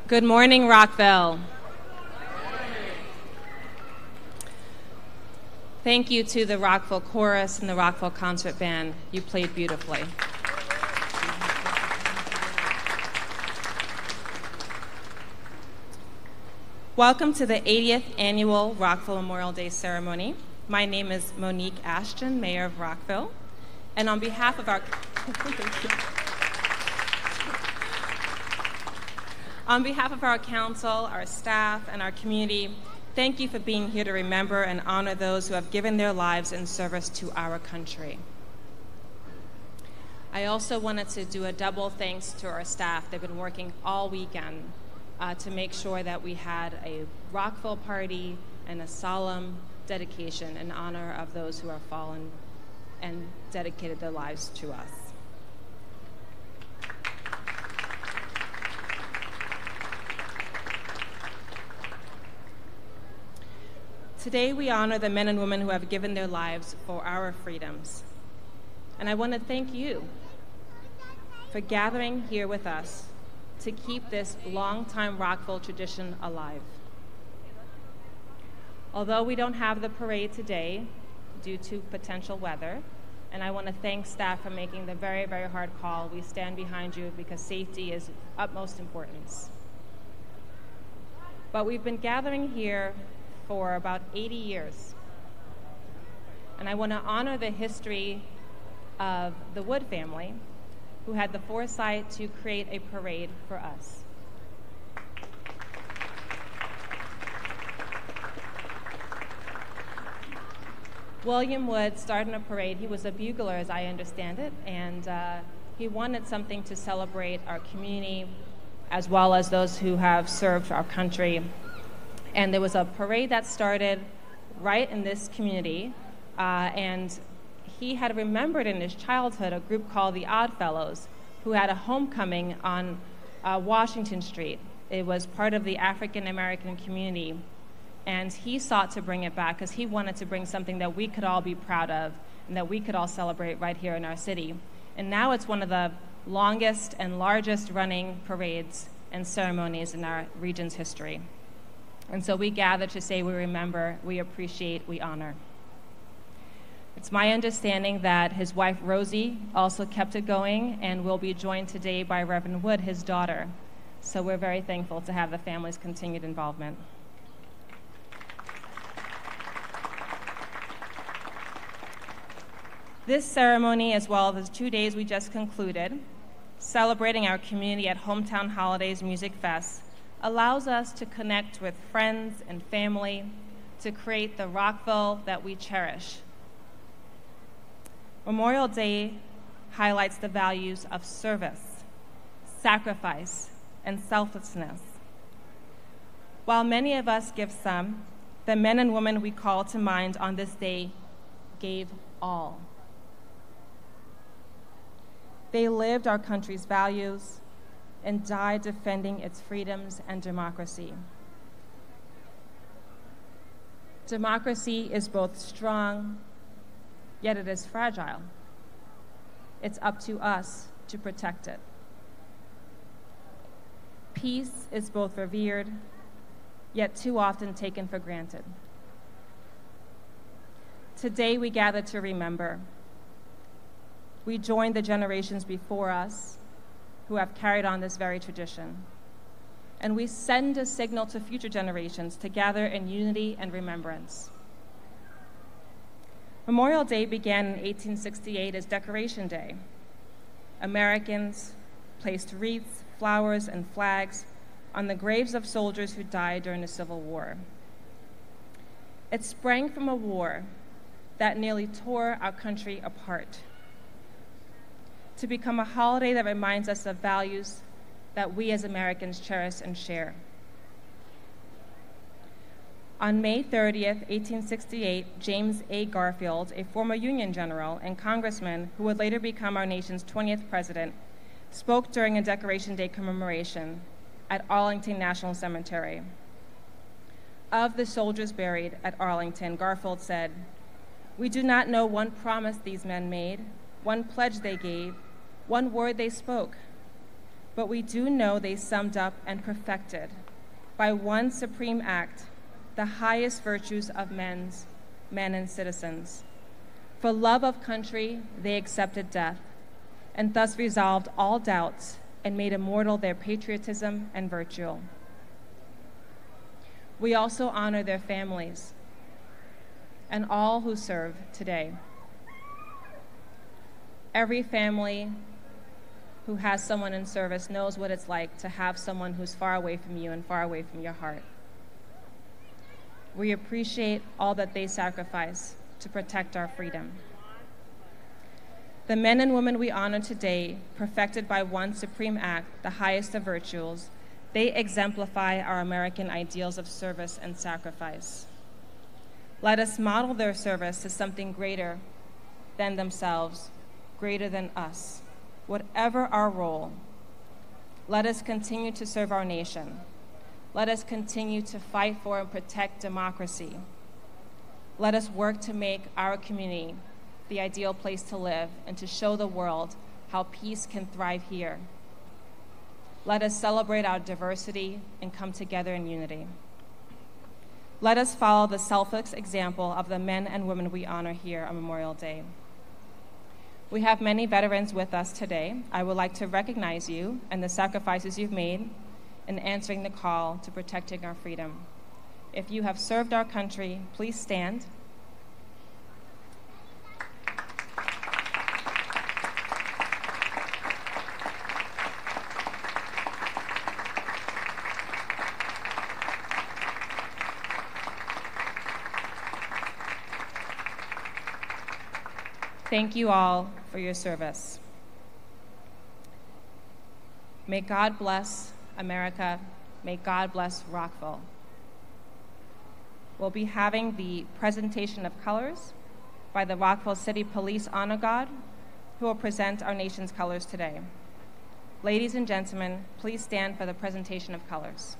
Good morning, Rockville. Thank you to the Rockville Chorus and the Rockville Concert Band. You played beautifully. Welcome to the 80th Annual Rockville Memorial Day Ceremony. My name is Monique Ashton, Mayor of Rockville, and on behalf of our council, our staff, and our community, thank you for being here to remember and honor those who have given their lives in service to our country. I also wanted to do a double thanks to our staff. They've been working all weekend to make sure that we had a Rockville party and a solemn dedication in honor of those who have fallen and dedicated their lives to us. Today we honor the men and women who have given their lives for our freedoms. And I want to thank you for gathering here with us to keep this longtime Rockville tradition alive. Although we don't have the parade today due to potential weather, and I want to thank staff for making the very, very hard call. We stand behind you because safety is of utmost importance. But we've been gathering here for about 80 years. And I want to honor the history of the Wood family, who had the foresight to create a parade for us. William Wood started a parade. He was a bugler, as I understand it, and he wanted something to celebrate our community as well as those who have served our country. And there was a parade that started right in this community, and he had remembered in his childhood a group called the Odd Fellows, who had a homecoming on Washington Street. It was part of the African American community, and he sought to bring it back because he wanted to bring something that we could all be proud of and that we could all celebrate right here in our city. And now it's one of the longest and largest running parades and ceremonies in our region's history. And so we gather to say we remember, we appreciate, we honor. It's my understanding that his wife Rosie also kept it going and will be joined today by Reverend Wood, his daughter. So we're very thankful to have the family's continued involvement. This ceremony, as well as the 2 days we just concluded, celebrating our community at Hometown Holidays Music Fest, allows us to connect with friends and family to create the Rockville that we cherish. Memorial Day highlights the values of service, sacrifice, and selflessness. While many of us give some, the men and women we call to mind on this day gave all. They lived our country's values and died defending its freedoms and democracy. Democracy is both strong, yet it is fragile. It's up to us to protect it. Peace is both revered, yet too often taken for granted. Today we gather to remember. We join the generations before us who have carried on this very tradition. And we send a signal to future generations to gather in unity and remembrance. Memorial Day began in 1868 as Decoration Day. Americans placed wreaths, flowers, and flags on the graves of soldiers who died during the Civil War. It sprang from a war that nearly tore our country apart, to become a holiday that reminds us of values that we as Americans cherish and share. On May 30th, 1868, James A. Garfield, a former Union general and congressman who would later become our nation's 20th president, spoke during a Decoration Day commemoration at Arlington National Cemetery. Of the soldiers buried at Arlington, Garfield said, "We do not know one promise these men made, one pledge they gave, one word they spoke. but we do know they summed up and perfected, by one supreme act, the highest virtues of men and citizens. For love of country, they accepted death, and thus resolved all doubts and made immortal their patriotism and virtue. We also honor their families and all who serve today. Every family who has someone in service knows what it's like to have someone who's far away from you and far away from your heart. We appreciate all that they sacrifice to protect our freedom. The men and women we honor today, perfected by one supreme act, the highest of virtues, they exemplify our American ideals of service and sacrifice. Let us model their service as something greater than themselves, greater than us. Whatever our role, let us continue to serve our nation. Let us continue to fight for and protect democracy. Let us work to make our community the ideal place to live and to show the world how peace can thrive here. Let us celebrate our diversity and come together in unity. Let us follow the selfless example of the men and women we honor here on Memorial Day. We have many veterans with us today. I would like to recognize you and the sacrifices you've made in answering the call to protecting our freedom. If you have served our country, please stand. Thank you all for your service. May God bless America. May God bless Rockville. We'll be having the presentation of colors by the Rockville City Police Honor Guard, who will present our nation's colors today. Ladies and gentlemen, please stand for the presentation of colors.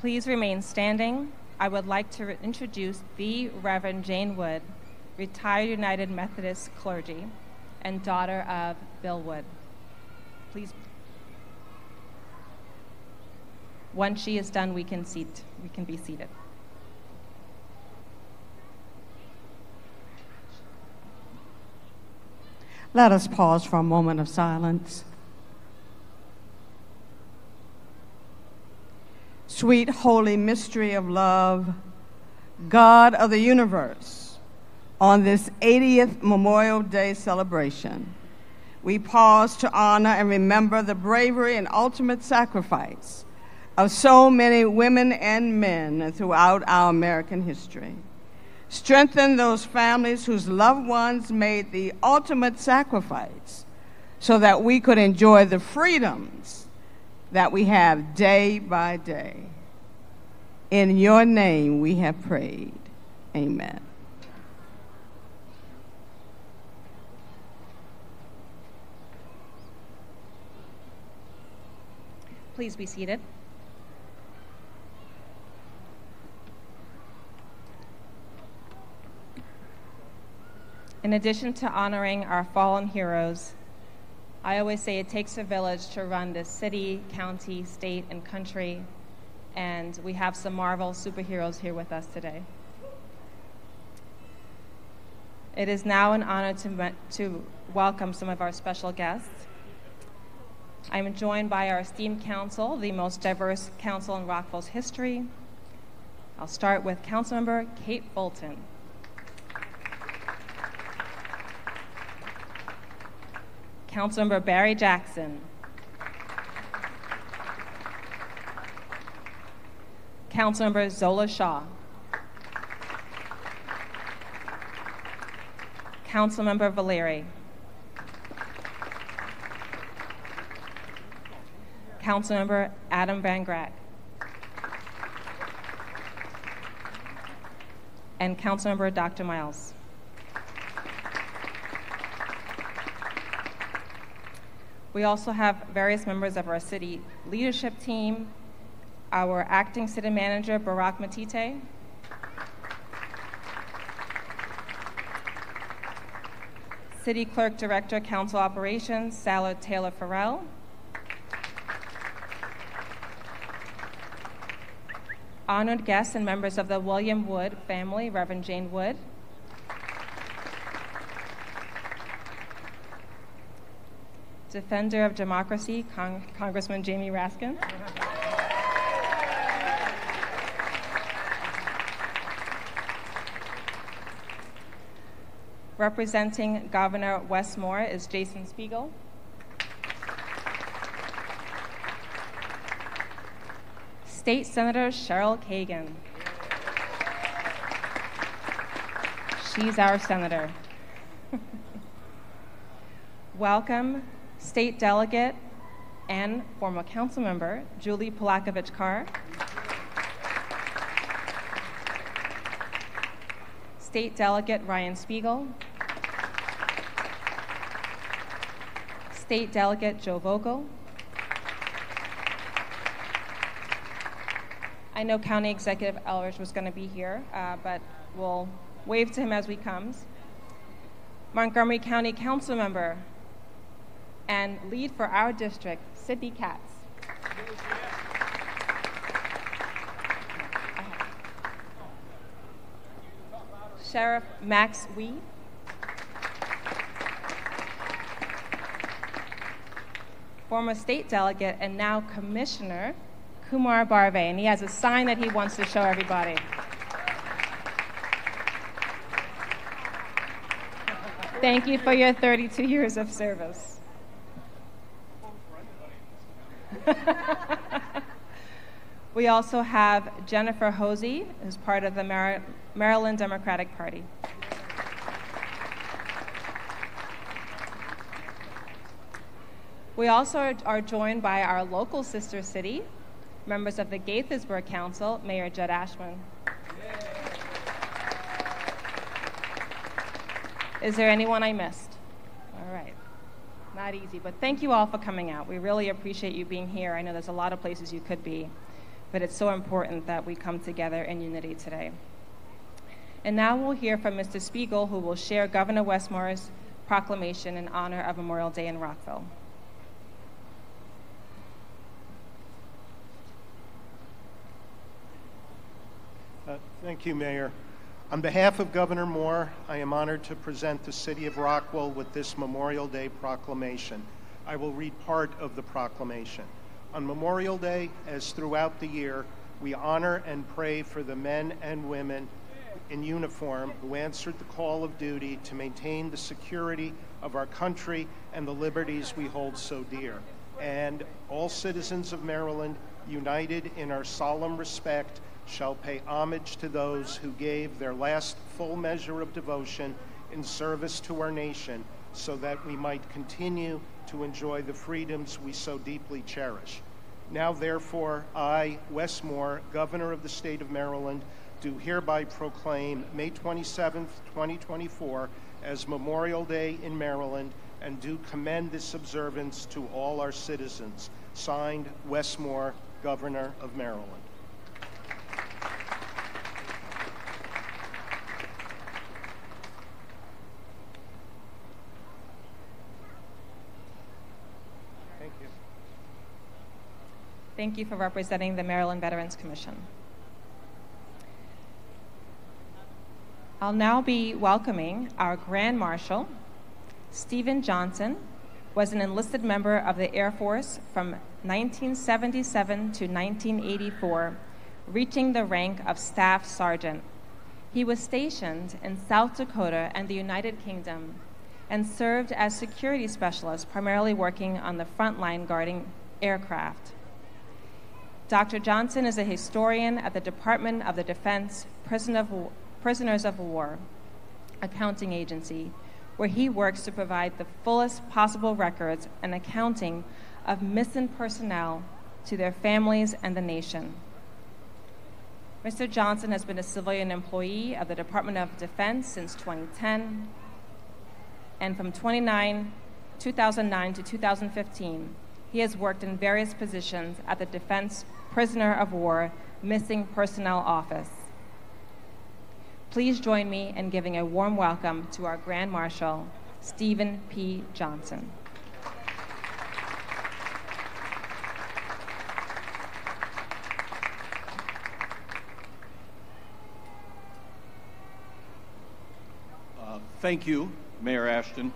Please remain standing. I would like to introduce the Reverend Jane Wood, retired United Methodist clergy, and daughter of Bill Wood. Please. Once she is done, we can be seated. Let us pause for a moment of silence. Sweet holy mystery of love, God of the universe, on this 80th Memorial Day celebration, we pause to honor and remember the bravery and ultimate sacrifice of so many women and men throughout our American history. Strengthen those families whose loved ones made the ultimate sacrifice so that we could enjoy the freedoms that we have day by day. In your name we have prayed. Amen. Please be seated. In addition to honoring our fallen heroes, I always say it takes a village to run this city, county, state, and country, and we have some Marvel superheroes here with us today. It is now an honor to welcome some of our special guests. I'm joined by our esteemed council, the most diverse council in Rockville's history. I'll start with Councilmember Kate Fulton. Councilmember Barry Jackson. Councilmember Zola Shaw. Councilmember Valeri. Councilmember Adam Van Grack. And Councilmember Dr. Miles. We also have various members of our city leadership team, our acting city manager, Barack Matite, city clerk director, council operations, Sally Taylor Farrell, honored guests and members of the William Wood family, Reverend Jane Wood, Defender of Democracy, Congressman Jamie Raskin. Representing Governor Westmore is Jason Spiegel. State Senator Cheryl Kagan. She's our senator. Welcome, State Delegate and former council member Julie Polakovich-Carr. State Delegate Ryan Spiegel. State Delegate Joe Vogel. I know County Executive Eldridge was going to be here, but we'll wave to him as he comes. Montgomery County Council Member and lead for our district, Sidney Katz. Sheriff Max Wee. Former state delegate and now Commissioner Kumar Barve, and he has a sign that he wants to show everybody. Thank you for your 32 years of service. We also have Jennifer Hosey, who's part of the Maryland Democratic Party. We also are joined by our local sister city, members of the Gaithersburg Council, Mayor Judd Ashman. Is there anyone I missed? All right. Not easy, but thank you all for coming out. We really appreciate you being here. I know there's a lot of places you could be, but it's so important that we come together in unity today. And now we'll hear from Mr. Spiegel, who will share Governor Westmore's proclamation in honor of Memorial Day in Rockville. Thank you, Mayor. On behalf of Governor Moore, I am honored to present the City of Rockville with this Memorial Day proclamation. I will read part of the proclamation. On Memorial Day, as throughout the year, we honor and pray for the men and women in uniform who answered the call of duty to maintain the security of our country and the liberties we hold so dear. And all citizens of Maryland, united in our solemn respect, shall pay homage to those who gave their last full measure of devotion in service to our nation so that we might continue to enjoy the freedoms we so deeply cherish. Now, therefore, I, Wes Moore, Governor of the State of Maryland, do hereby proclaim May 27th, 2024 as Memorial Day in Maryland and do commend this observance to all our citizens. Signed, Wes Moore, Governor of Maryland. Thank you for representing the Maryland Veterans Commission. I'll now be welcoming our Grand Marshal. Stephen Johnson was an enlisted member of the Air Force from 1977 to 1984, reaching the rank of Staff Sergeant. He was stationed in South Dakota and the United Kingdom and served as security specialist, primarily working on the front line guarding aircraft. Dr. Johnson is a historian at the Department of the Defense Prisoners of War Accounting Agency, where he works to provide the fullest possible records and accounting of missing personnel to their families and the nation. Mr. Johnson has been a civilian employee of the Department of Defense since 2010, and from 2009 to 2015, he has worked in various positions at the Defense Prisoner of War Missing Personnel Office. Please join me in giving a warm welcome to our Grand Marshal, Stephen P. Johnson. Thank you, Mayor Ashton.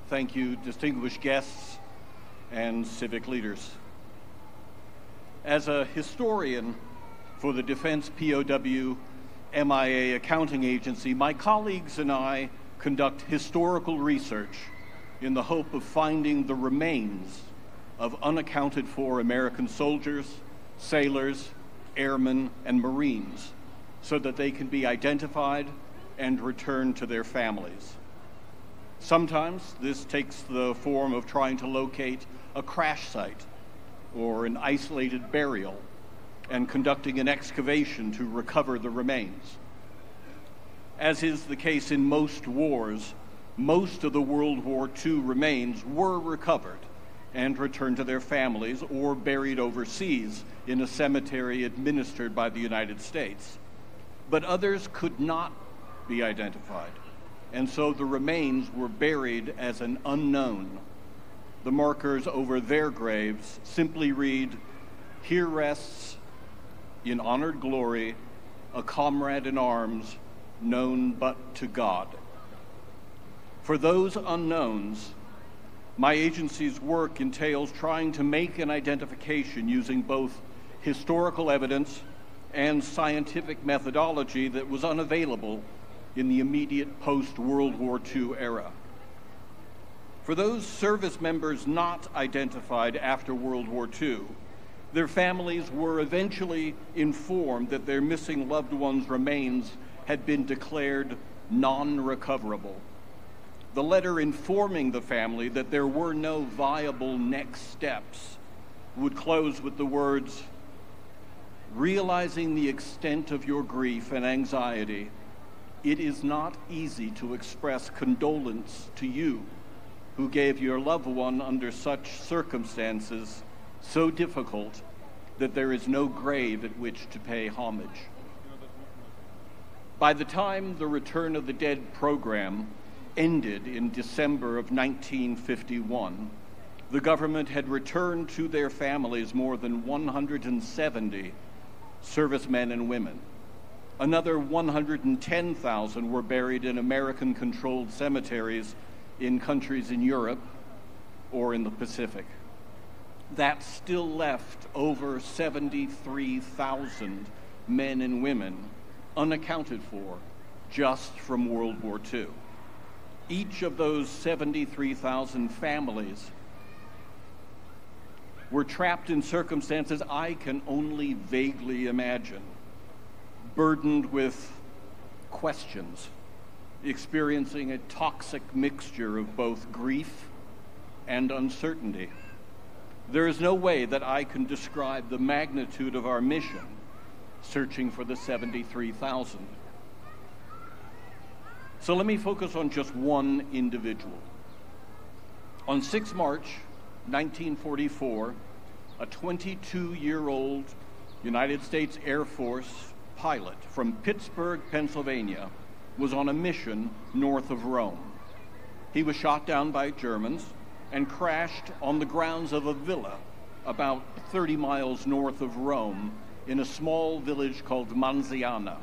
Thank you, distinguished guests and civic leaders. As a historian for the Defense POW MIA Accounting Agency, my colleagues and I conduct historical research in the hope of finding the remains of unaccounted for American soldiers, sailors, airmen, and Marines so that they can be identified and returned to their families. Sometimes this takes the form of trying to locate a crash site or an isolated burial and conducting an excavation to recover the remains. As is the case in most wars, most of the World War II remains were recovered and returned to their families or buried overseas in a cemetery administered by the United States. But others could not be identified, and so the remains were buried as an unknown. The markers over their graves simply read, "Here rests, in honored glory, a comrade in arms, known but to God." For those unknowns, my agency's work entails trying to make an identification using both historical evidence and scientific methodology that was unavailable in the immediate post-World War II era. For those service members not identified after World War II, their families were eventually informed that their missing loved ones' remains had been declared non-recoverable. The letter informing the family that there were no viable next steps would close with the words, "Realizing the extent of your grief and anxiety, it is not easy to express condolence to you who gave your loved one under such circumstances so difficult that there is no grave at which to pay homage." By the time the Return of the Dead program ended in December of 1951, the government had returned to their families more than 170 servicemen and women. Another 110,000 were buried in American-controlled cemeteries in countries in Europe or in the Pacific. That still left over 73,000 men and women unaccounted for just from World War II. Each of those 73,000 families were trapped in circumstances I can only vaguely imagine, burdened with questions, experiencing a toxic mixture of both grief and uncertainty. There is no way that I can describe the magnitude of our mission, searching for the 73,000. So let me focus on just one individual. On 6 March 1944, a 22-year-old United States Air Force pilot from Pittsburgh, Pennsylvania, was on a mission north of Rome. He was shot down by Germans and crashed on the grounds of a villa about 30 miles north of Rome in a small village called Manziana.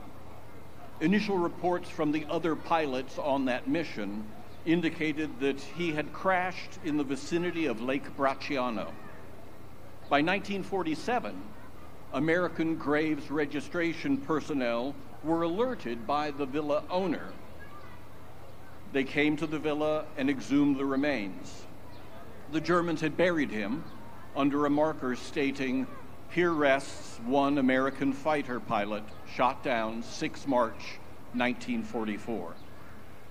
Initial reports from the other pilots on that mission indicated that he had crashed in the vicinity of Lake Bracciano. By 1947, American graves registration personnel were alerted by the villa owner. They came to the villa and exhumed the remains. The Germans had buried him under a marker stating, "Here rests one American fighter pilot shot down 6 March 1944.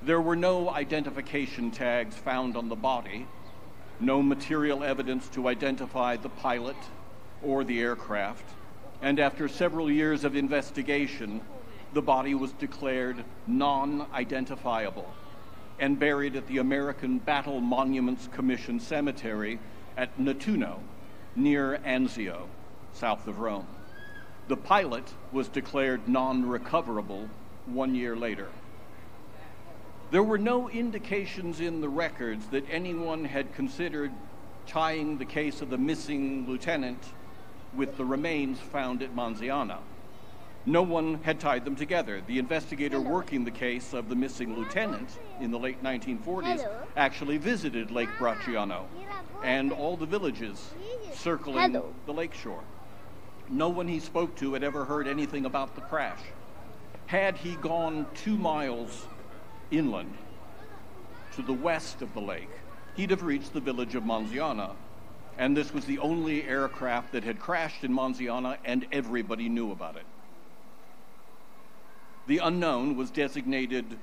There were no identification tags found on the body, no material evidence to identify the pilot or the aircraft, and after several years of investigation, the body was declared non-identifiable and buried at the American Battle Monuments Commission Cemetery at Nettuno, near Anzio, south of Rome. The pilot was declared non-recoverable 1 year later. There were no indications in the records that anyone had considered tying the case of the missing lieutenant with the remains found at Manziana. No one had tied them together. The investigator working the case of the missing lieutenant in the late 1940s actually visited Lake Bracciano and all the villages circling the lakeshore. No one he spoke to had ever heard anything about the crash. Had he gone 2 miles inland to the west of the lake, he'd have reached the village of Manziana, and this was the only aircraft that had crashed in Manziana, and everybody knew about it. The unknown was designated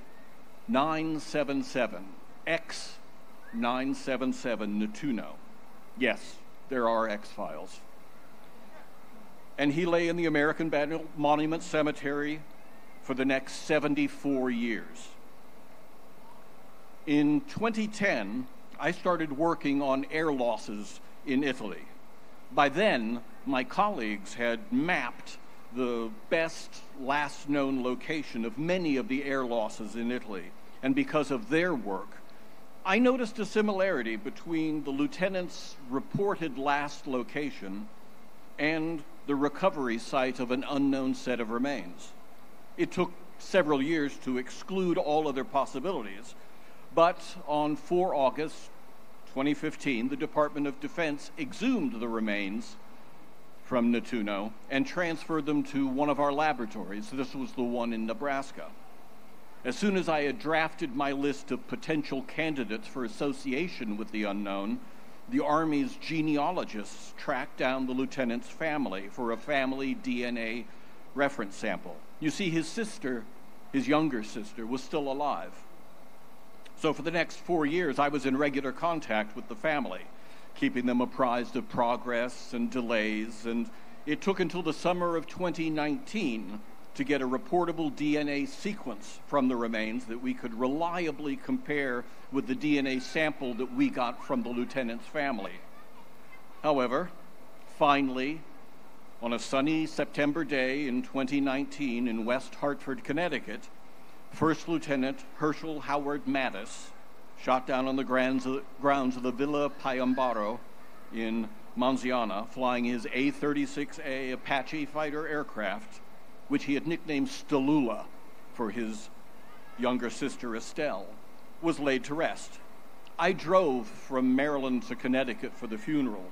977, X977 Nettuno. Yes, there are X-files. And he lay in the American Battle Monument Cemetery for the next 74 years. In 2010, I started working on air losses in Italy. By then, my colleagues had mapped the best last known location of many of the air losses in Italy. And because of their work, I noticed a similarity between the lieutenant's reported last location and the recovery site of an unknown set of remains. It took several years to exclude all other possibilities, but on 4 August 2015, the Department of Defense exhumed the remains from Nettuno and transferred them to one of our laboratories. This was the one in Nebraska. As soon as I had drafted my list of potential candidates for association with the unknown, the Army's genealogists tracked down the lieutenant's family for a family DNA reference sample. You see, his sister, his younger sister, was still alive. So for the next 4 years, I was in regular contact with the family, keeping them apprised of progress and delays, and it took until the summer of 2019 to get a reportable DNA sequence from the remains that we could reliably compare with the DNA sample that we got from the lieutenant's family. However, finally, on a sunny September day in 2019 in West Hartford, Connecticut, First Lieutenant Herschel Howard Mattis, shot down on the grounds of the Villa Payambaro in Manziana, flying his A-36A Apache fighter aircraft, which he had nicknamed Stalula for his younger sister Estelle, was laid to rest. I drove from Maryland to Connecticut for the funeral,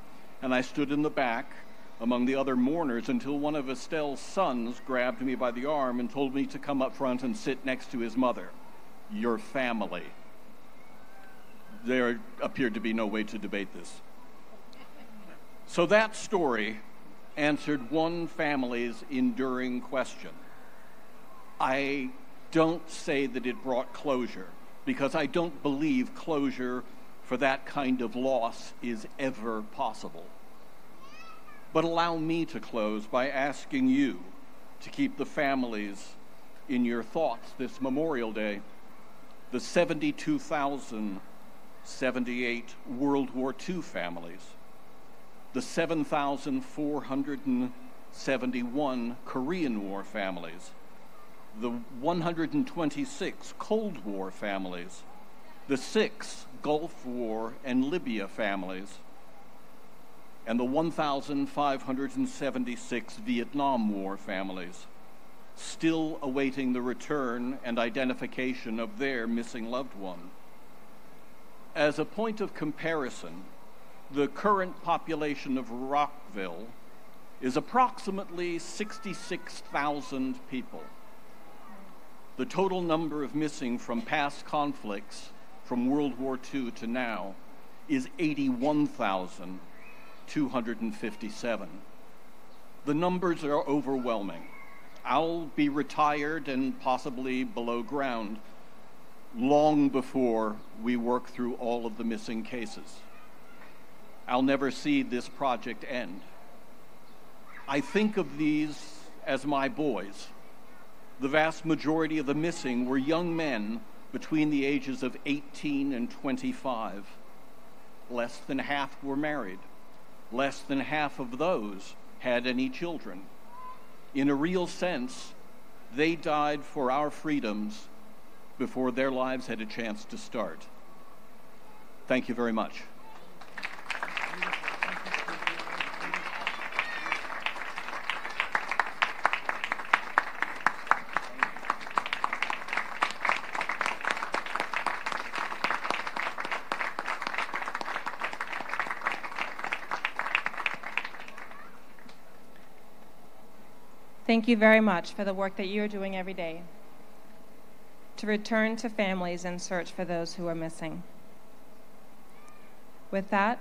and I stood in the back among the other mourners until one of Estelle's sons grabbed me by the arm and told me to come up front and sit next to his mother. Your family. There appeared to be no way to debate this. So that story answered one family's enduring question. I don't say that it brought closure, because I don't believe closure for that kind of loss is ever possible. But allow me to close by asking you to keep the families in your thoughts this Memorial Day, the 72,078 World War II families, the 7,471 Korean War families, the 126 Cold War families, the 6 Gulf War and Libya families, and the 1,576 Vietnam War families, still awaiting the return and identification of their missing loved one. As a point of comparison, the current population of Rockville is approximately 66,000 people. The total number of missing from past conflicts from World War II to now is 81,257. The numbers are overwhelming. I'll be retired and possibly below ground long before we work through all of the missing cases. I'll never see this project end. I think of these as my boys. The vast majority of the missing were young men between the ages of 18 and 25. Less than half were married. Less than half of those had any children. In a real sense, they died for our freedoms before their lives had a chance to start. Thank you very much. Thank you very much for the work that you're doing every day to return to families and search for those who are missing. With that,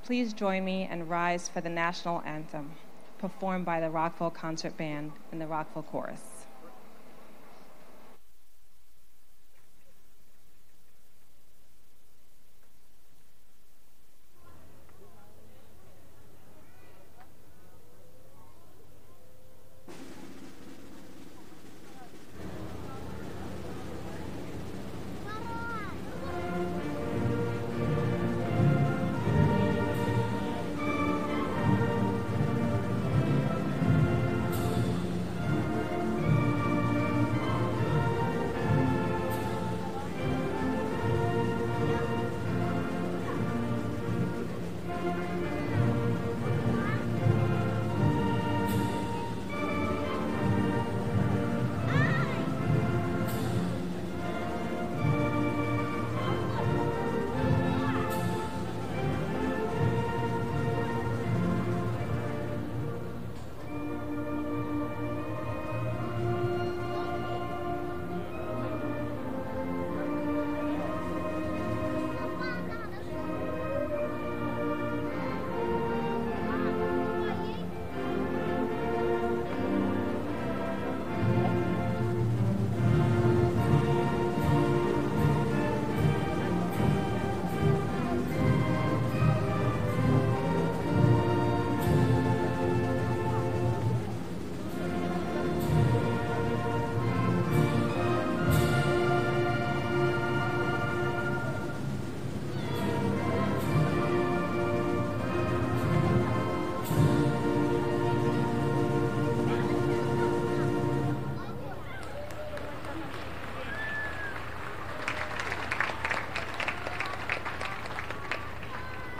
please join me and rise for the national anthem, performed by the Rockville Concert Band and the Rockville Chorus.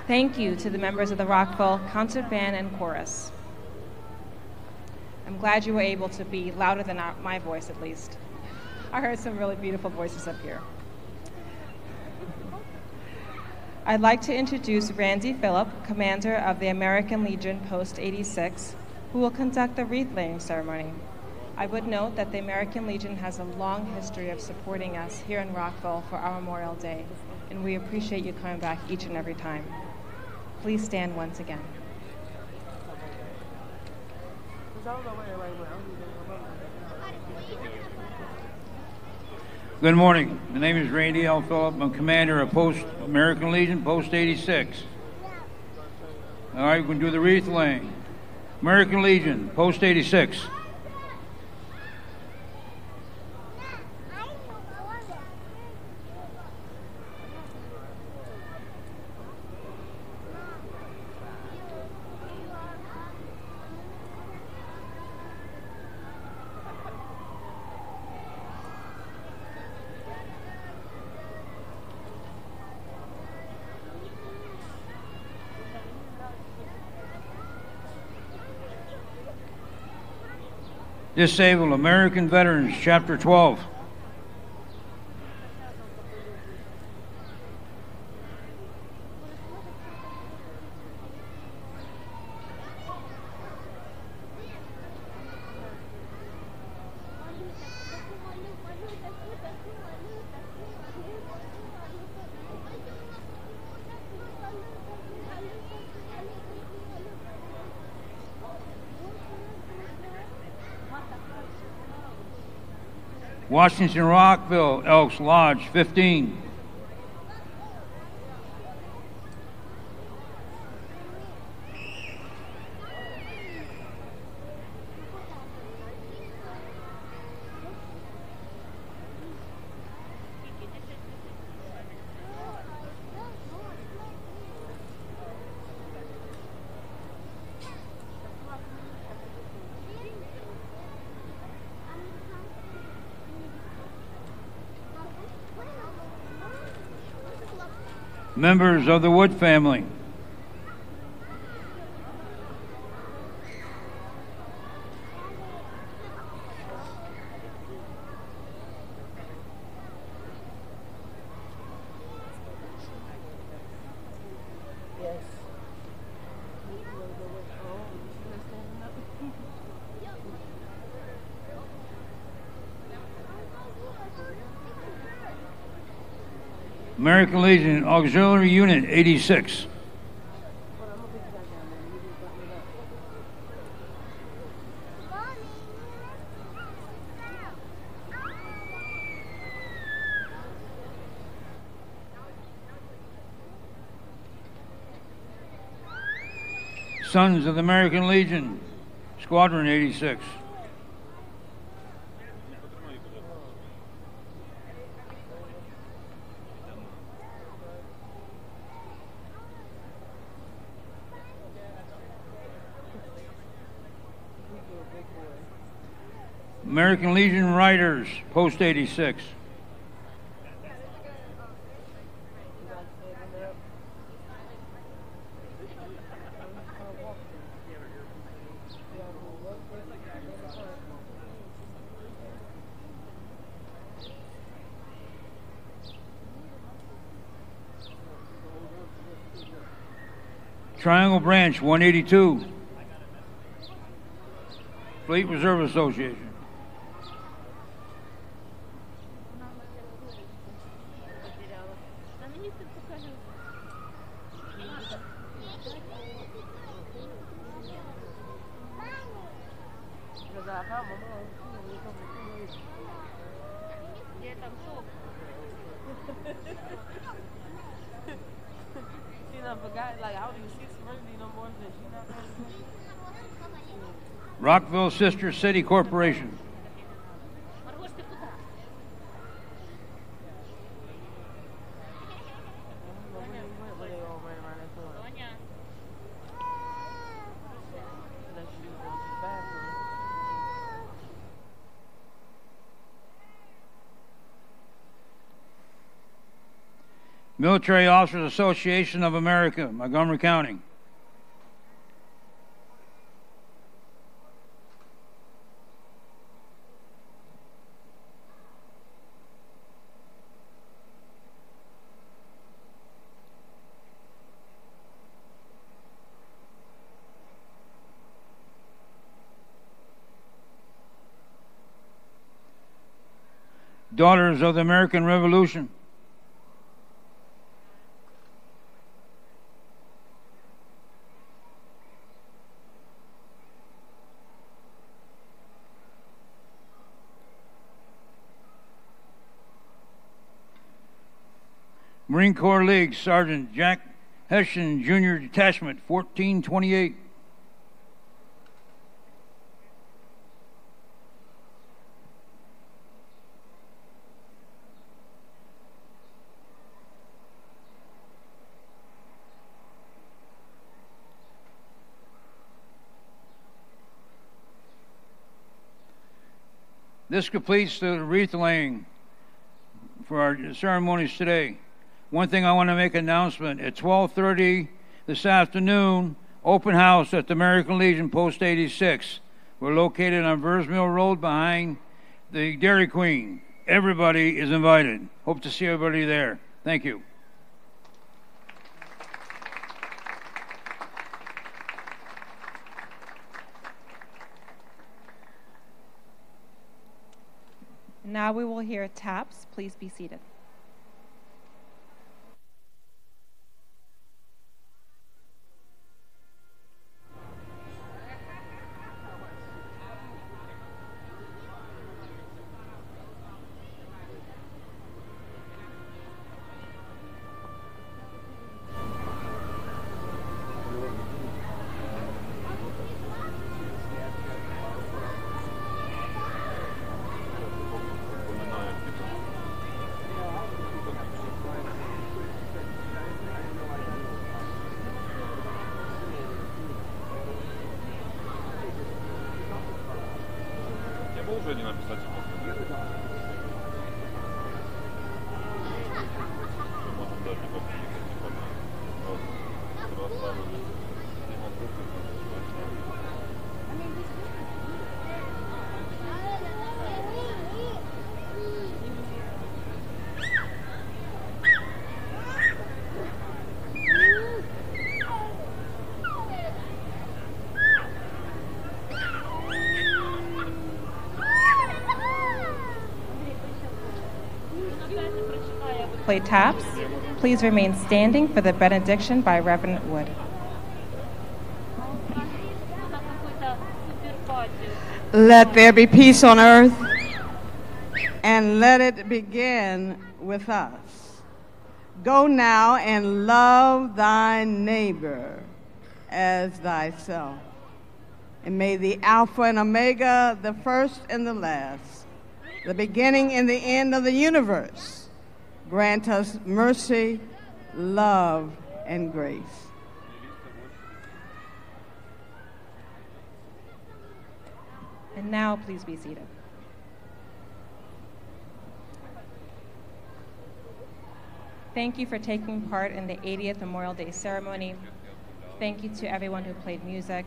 Thank you to the members of the Rockville Concert Band and Chorus. I'm glad you were able to be louder than my voice, at least. I heard some really beautiful voices up here. I'd like to introduce Randy Phillip, Commander of the American Legion Post 86, who will conduct the wreath-laying ceremony. I would note that the American Legion has a long history of supporting us here in Rockville for our Memorial Day, and we appreciate you coming back each and every time. Please stand once again. Good morning. My name is Randy L. Phillip. I'm commander of American Legion, Post 86. All right, we're going to do the wreath laying. American Legion, Post 86. Disabled American Veterans, Chapter 12. Washington, Rockville, Elks Lodge, 15. Members of the Wood family. American Legion Auxiliary Unit 86. Sons of the American Legion, Squadron 86. American Legion Riders, Post 86. Triangle Branch, 182. Fleet Reserve Association. Rockville Sister City Corporation. Military Officers Association of America, Montgomery County. Daughters of the American Revolution. Marine Corps League Sergeant Jack Hessian Jr. Detachment 1428. This completes the wreath laying for our ceremonies today. One thing I want to make an announcement. At 12:30 this afternoon, open house at the American Legion, Post 86. We're located on Vers Mill Road behind the Dairy Queen. Everybody is invited. Hope to see everybody there. Thank you. Now we will hear taps. Please be seated. Play taps. Please remain standing for the benediction by Reverend Wood. Let there be peace on earth, and let it begin with us. Go now and love thy neighbor as thyself. And may the Alpha and Omega, the first and the last, the beginning and the end of the universe, grant us mercy, love, and grace. And now, please be seated. Thank you for taking part in the 80th Memorial Day ceremony. Thank you to everyone who played music,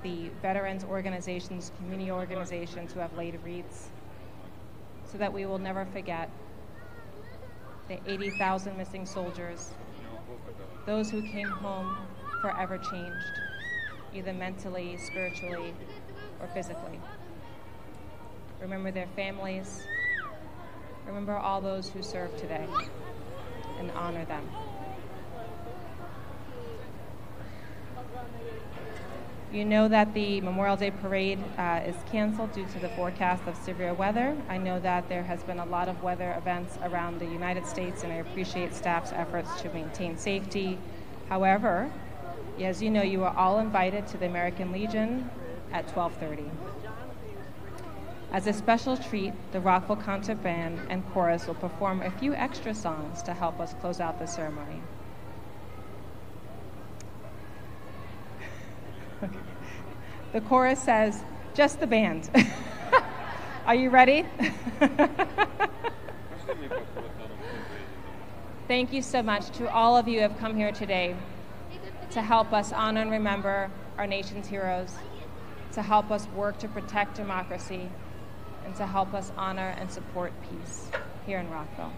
the veterans organizations, community organizations who have laid wreaths, so that we will never forget the 80,000 missing soldiers, those who came home forever changed, either mentally, spiritually, or physically. Remember their families. Remember all those who serve today, and honor them. You know that the Memorial Day Parade is canceled due to the forecast of severe weather. I know that there has been a lot of weather events around the United States, and I appreciate staff's efforts to maintain safety. However, as you know, you are all invited to the American Legion at 12:30. As a special treat, the Rockville Concert Band and Chorus will perform a few extra songs to help us close out the ceremony. The chorus says, "Just the band." Are you ready? thank you so much to all of you who have come here today to help us honor and remember our nation's heroes, to help us work to protect democracy, and to help us honor and support peace here in Rockville.